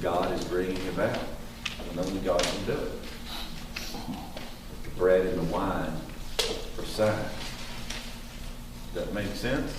God is bringing about. And only God can do it. The bread and the wine for signs. Does that make sense?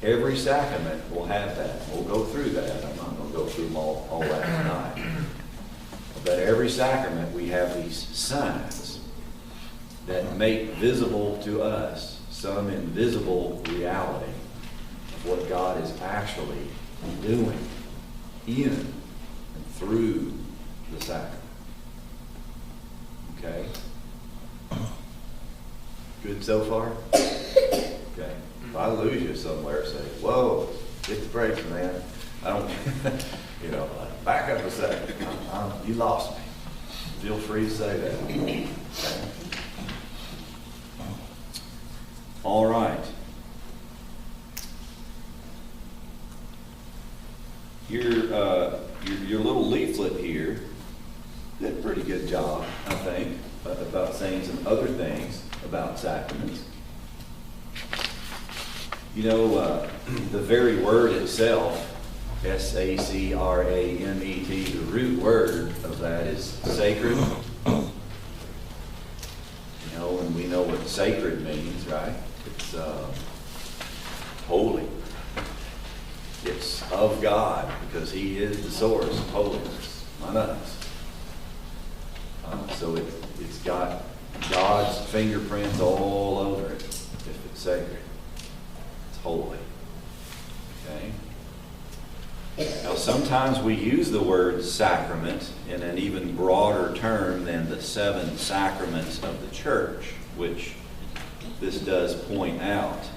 Every sacrament will have that. We'll go through that. I'm not going to go through them all that tonight. But every sacrament, we have these signs that make visible to us some invisible reality of what God is actually doing in and through the sacrament. Okay? Good so far? Okay. If I lose you somewhere, say, whoa, get the brakes, man. I don't, back up a second. You lost me. Feel free to say that. Okay. All right. Your little leaflet here did a pretty good job, I think, about saying some other things about sacraments. The very word itself, S-A-C-R-A-M-E-T, the root word of that is sacred. And we know what sacred means, right? It's holy. It's of God because He is the source of holiness, not us. So it's got God's fingerprints all over it if it's sacred. It's holy. Okay? Now sometimes we use the word sacrament in an even broader term than the 7 sacraments of the church, which this does point out.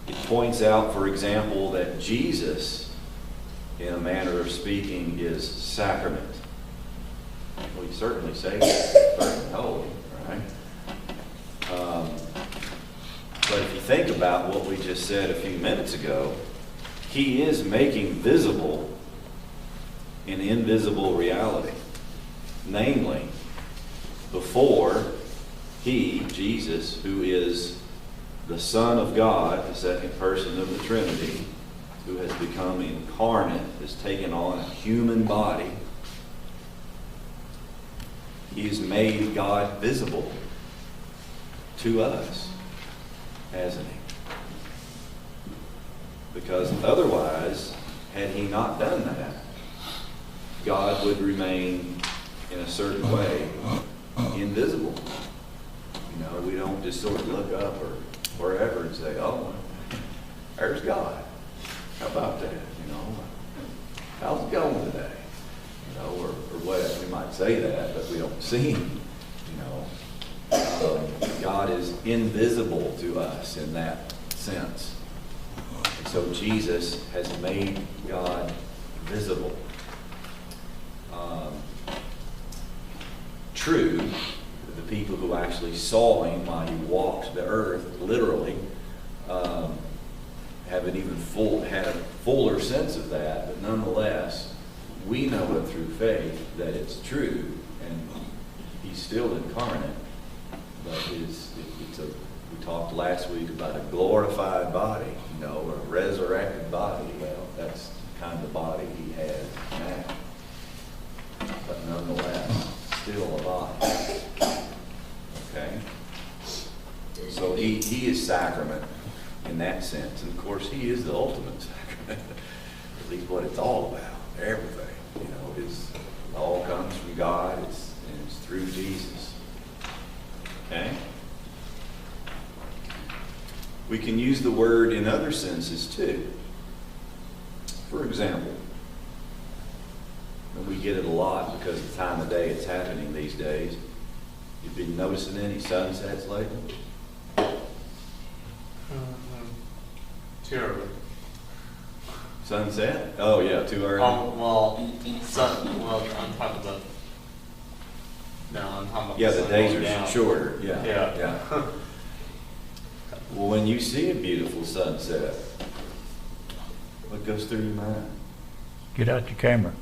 It points out, for example, that Jesus, in a manner of speaking, is sacrament. We certainly say that, certainly holy, right? But if you think about what we just said a few minutes ago, He is making visible an invisible reality. Namely, before He, Jesus, who is the Son of God, the second person of the Trinity, who has become incarnate, has taken on a human body, He has made God visible to us, hasn't He? Because otherwise, had He not done that, God would remain in a certain way invisible. We don't just sort of look up or wherever and say, oh, there's God. How about that? How's it going today? Or whatever. We might say that, but we don't see Him. God is invisible to us in that sense. And so Jesus has made God visible. True, the people who actually saw Him while He walked the earth, literally, have an even had a fuller sense of that, but nonetheless, we know it through faith that it's true, and He's still incarnate, but we talked last week about a glorified body, a resurrected body. Well, that's the kind of body He has now, but nonetheless, still a body. Okay? So he is sacrament in that sense. And of course, He is the ultimate sacrament. At least what it's all about. Everything. It all comes from God. It's through Jesus. Okay? We can use the word in other senses too. For example, and we get it a lot because of the time of day it's happening these days. You've been noticing any sunsets lately? Too early. Sunset? Oh yeah, too early. I'm talking about. No, I'm talking about. Yeah, the days are down. shorter. Yeah. Yeah. Well, when you see a beautiful sunset, what goes through your mind? Get out your camera.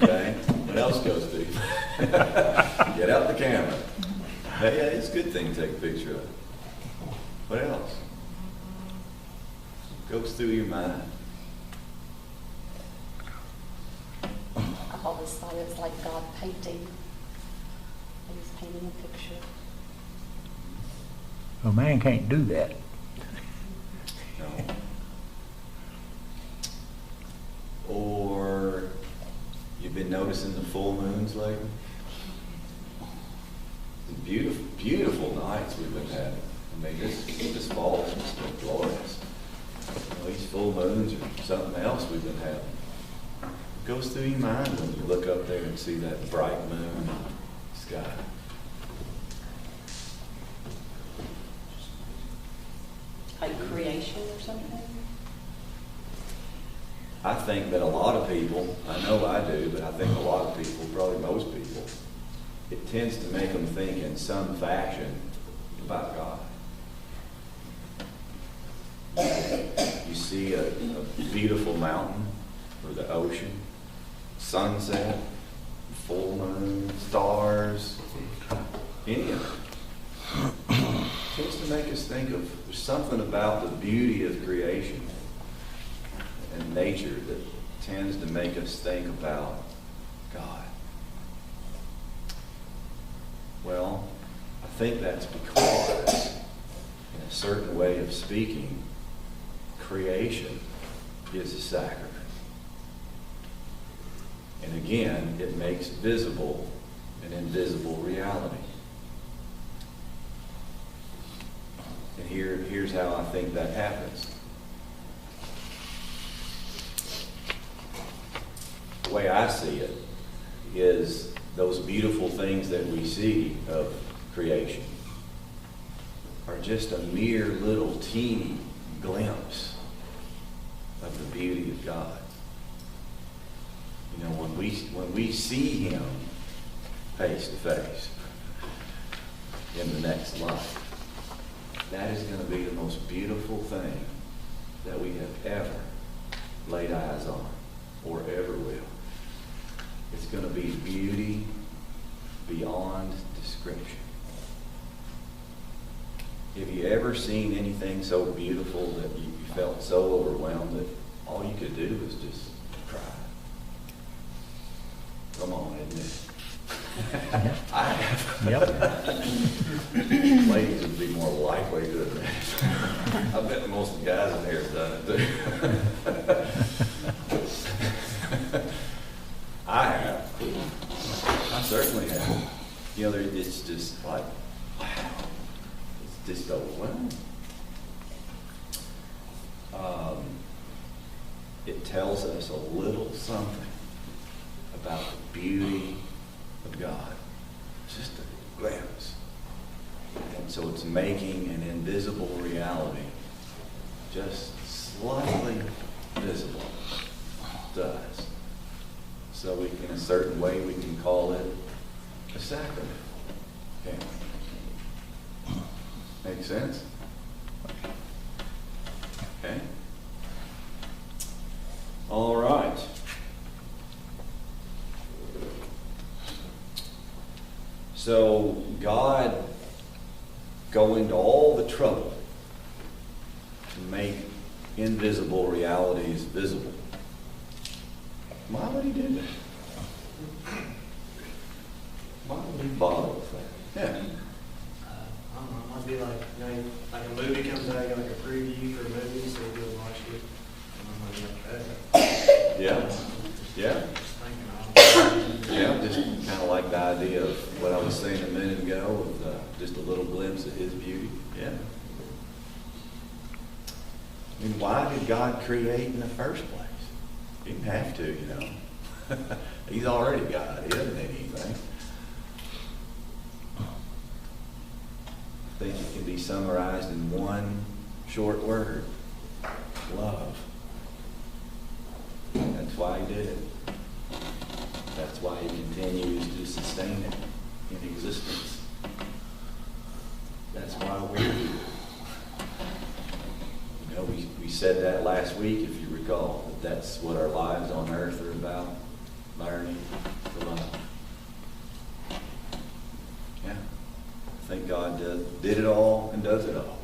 Okay. What else goes through you? Get out the camera. Yeah, it's a good thing to take a picture of. What else? goes through your mind? I've always thought it was like God painting. He was painting a picture. Well, man can't do that. No. Or you've been noticing the full moons lately? The beautiful, beautiful nights we've been having. I mean, this fall has just been glorious. These full moons are something else we've been having. It goes through your mind when you look up there and see that bright moon in the sky. Like creation or something? I think that a lot of people, I know I do, but I think a lot of people, probably most people, it tends to make them think in some fashion about God. You see a beautiful mountain or the ocean, sunset, full moon, stars, any of it. It tends to make us think of, there's something about the beauty of creation and nature that tends to make us think about God. Well, I think that's because, in a certain way of speaking, creation is a sacrament. And again, it makes visible an invisible reality. And here's how I think that happens. The way I see it is those beautiful things that we see of creation are just a mere little teeny glimpse of the beauty of God. You know, when we see Him face to face in the next life, that is going to be the most beautiful thing that we have ever laid eyes on or ever will. It's going to be beauty beyond description. Have you ever seen anything so beautiful that you felt so overwhelmed that all you could do was just cry? Come on, isn't it? I have. Yep. Ladies would be more likely to admit it. I bet most of the guys in here have done it too. I have. I certainly have. You know, it's just like, wow. It's just overwhelming. It tells us a little something about the beauty of God. Just a glimpse. And so it's making an invisible reality just slightly visible to us. So we can, in a certain way, we can call it a sacrament. Okay. Make sense? Okay. All right. So God going to all the trouble to make invisible realities visible. Why would He do that? Why would He bother with that? Yeah. I don't know, it might be like, you know, like a movie comes out, you got like a preview for a movie, so you go and watch it. And I'm like, Yeah. Yeah. just thinking, Yeah, just kind of like the idea of what I was saying a minute ago, of just a little glimpse of His beauty. Yeah. I mean, why did God create in the first place? He didn't have to, you know. He's already God. He doesn't need anything. I think it can be summarized in one short word: love. That's why He did it. That's why He continues to sustain it in existence. That's why we're here. You know, we said that last week, if you recall, that that's what our lives on earth are about: learning to love. Yeah. I think God did it all and does it all.